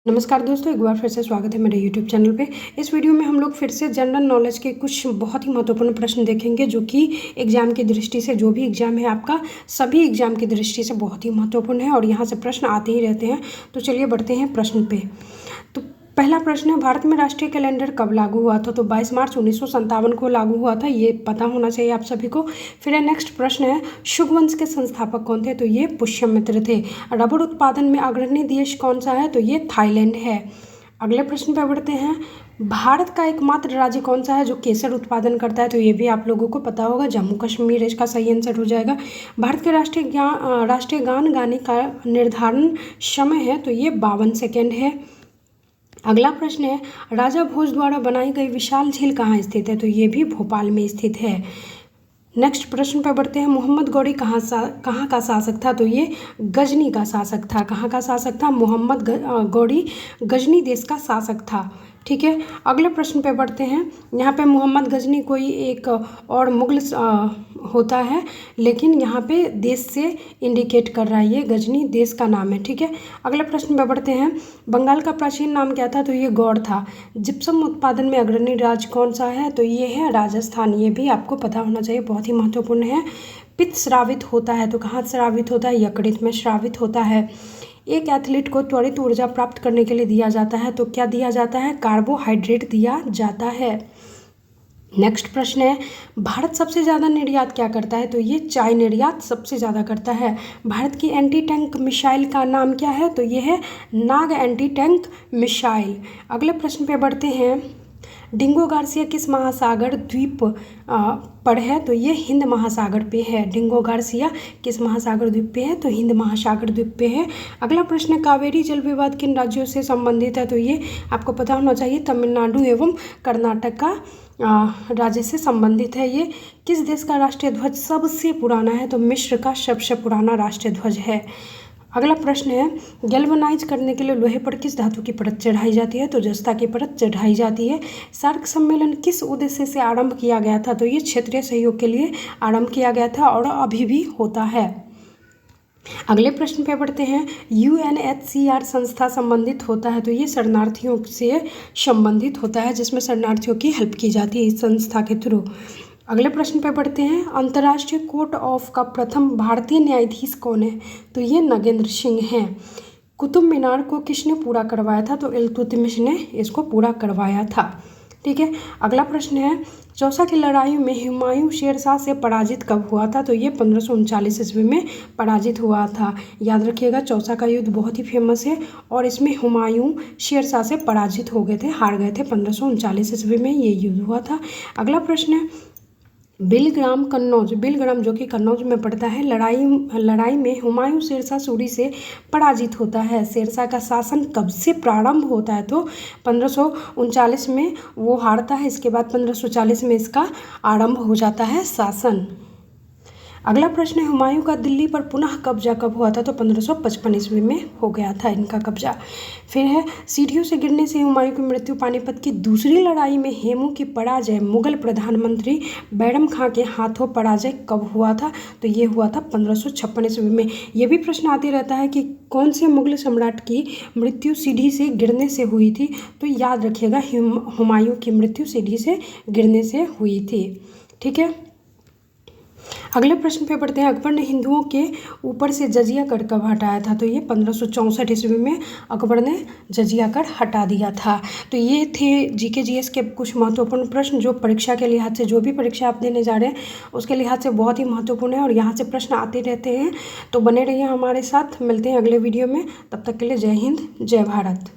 नमस्कार दोस्तों, एक बार फिर से स्वागत है मेरे YouTube चैनल पे। इस वीडियो में हम लोग फिर से जनरल नॉलेज के कुछ बहुत ही महत्वपूर्ण प्रश्न देखेंगे जो कि एग्जाम की दृष्टि से, जो भी एग्जाम है आपका, सभी एग्जाम की दृष्टि से बहुत ही महत्वपूर्ण है और यहाँ से प्रश्न आते ही रहते हैं। तो चलिए बढ़ते हैं प्रश्न पे। तो पहला प्रश्न है, भारत में राष्ट्रीय कैलेंडर कब लागू हुआ था? तो 22 मार्च 1957 को लागू हुआ था, ये पता होना चाहिए आप सभी को। फिर है नेक्स्ट प्रश्न है, शुक वंश के संस्थापक कौन थे? तो ये पुष्यमित्र थे। रबर उत्पादन में अग्रणी देश कौन सा है? तो ये थाईलैंड है। अगले प्रश्न पर बढ़ते हैं, भारत का एकमात्र राज्य कौन सा है जो केसर उत्पादन करता है? तो ये भी आप लोगों को पता होगा, जम्मू कश्मीर इसका सही आंसर हो जाएगा। भारत के राष्ट्रीय गान गाने का निर्धारण समय है? तो ये 52 सेकेंड है। अगला प्रश्न है, राजा भोज द्वारा बनाई गई विशाल झील कहाँ स्थित है? तो ये भी भोपाल में स्थित है। नेक्स्ट प्रश्न पर बढ़ते हैं, मोहम्मद गौरी कहाँ का शासक था? तो ये गजनी का शासक था। कहाँ का शासक था? मोहम्मद गौरी गजनी देश का शासक था। ठीक है, अगले प्रश्न पे बढ़ते हैं। यहाँ पे मोहम्मद गजनी कोई एक और मुगल होता है, लेकिन यहाँ पे देश से इंडिकेट कर रहा है, ये गजनी देश का नाम है। ठीक है, अगले प्रश्न पे बढ़ते हैं, बंगाल का प्राचीन नाम क्या था? तो ये गौड़ था। जिप्सम उत्पादन में अग्रणी राज्य कौन सा है? तो ये है राजस्थान। ये भी आपको पता होना चाहिए, बहुत ही महत्वपूर्ण है। पित्त स्रावित होता है, तो कहाँ स्रावित होता है? यकृत में स्रावित होता है। एक एथलीट को त्वरित ऊर्जा प्राप्त करने के लिए दिया जाता है, तो क्या दिया जाता है? कार्बोहाइड्रेट दिया जाता है। नेक्स्ट प्रश्न है, भारत सबसे ज़्यादा निर्यात क्या करता है? तो ये चाय निर्यात सबसे ज़्यादा करता है। भारत की एंटी टैंक मिसाइल का नाम क्या है? तो ये है नाग एंटी टैंक मिसाइल। अगले प्रश्न पे बढ़ते हैं, डिंगो गार्सिया किस महासागर द्वीप पर है? तो ये हिंद महासागर पे है। डिंगो गार्सिया किस महासागर द्वीप पे है? तो हिंद महासागर द्वीप पे है। अगला प्रश्न है, कावेरी जल विवाद किन राज्यों से संबंधित है? तो ये आपको पता होना चाहिए, तमिलनाडु एवं कर्नाटक का राज्य से संबंधित है। ये किस देश का राष्ट्रीय ध्वज सबसे पुराना है? तो मिस्र का सबसे पुराना राष्ट्रीय ध्वज है। अगला प्रश्न है, गैल्वेनाइज करने के लिए लोहे पर किस धातु की परत चढ़ाई जाती है? तो जस्ता की परत चढ़ाई जाती है। सार्क सम्मेलन किस उद्देश्य से आरंभ किया गया था? तो ये क्षेत्रीय सहयोग के लिए आरंभ किया गया था और अभी भी होता है। अगले प्रश्न पे बढ़ते हैं, UNHCR संस्था संबंधित होता है? तो ये शरणार्थियों से संबंधित होता है, जिसमें शरणार्थियों की हेल्प की जाती है इस संस्था के थ्रू। अगले प्रश्न पे बढ़ते हैं, अंतर्राष्ट्रीय कोर्ट ऑफ का प्रथम भारतीय न्यायाधीश कौन है? तो ये नगेंद्र सिंह हैं। कुतुब मीनार को किसने पूरा करवाया था? तो इल्तुतमिश ने इसको पूरा करवाया था। ठीक है, अगला प्रश्न है, चौसा की लड़ाई में हुमायूं शेरशाह से पराजित कब हुआ था? तो ये 1539 ईस्वी में पराजित हुआ था। याद रखिएगा, चौसा का युद्ध बहुत ही फेमस है और इसमें हुमायूं शेरशाह से पराजित हो गए थे, हार गए थे। 1539 ईस्वी में ये युद्ध हुआ था। अगला प्रश्न है, बिलग्राम कन्नौज, बिलग्राम जो कि कन्नौज में पड़ता है, लड़ाई में हुमायूं शेरशाह सूरी से पराजित होता है। शेरशाह का शासन कब से प्रारंभ होता है? तो 1539 में वो हारता है, इसके बाद 1540 में इसका आरंभ हो जाता है शासन। अगला प्रश्न है, हुमायूं का दिल्ली पर पुनः कब्जा कब हुआ था? तो 1555 ईस्वी में हो गया था इनका कब्जा। फिर है, सीढ़ियों से गिरने से हुमायूं की मृत्यु, पानीपत की दूसरी लड़ाई में हेमू की पराजय, मुगल प्रधानमंत्री बैरम खां के हाथों पराजय कब हुआ था? तो ये हुआ था 1556 ईस्वी में। ये भी प्रश्न आते रहता है कि कौन से मुगल सम्राट की मृत्यु सीढ़ी से गिरने से हुई थी? तो याद रखिएगा, हुमायूं की मृत्यु सीढ़ी से गिरने से हुई थी। ठीक है, अगले प्रश्न पे बढ़ते हैं, अकबर ने हिंदुओं के ऊपर से जजिया कर कब हटाया था? तो ये 1564 ईस्वी में अकबर ने जजिया कर हटा दिया था। तो ये थे GK GS के कुछ महत्वपूर्ण प्रश्न जो परीक्षा के लिहाज से, जो भी परीक्षा आप देने जा रहे हैं उसके लिहाज से बहुत ही महत्वपूर्ण है और यहाँ से प्रश्न आते रहते हैं। तो बने रहिए हमारे साथ, मिलते हैं अगले वीडियो में। तब तक के लिए जय हिंद, जय भारत।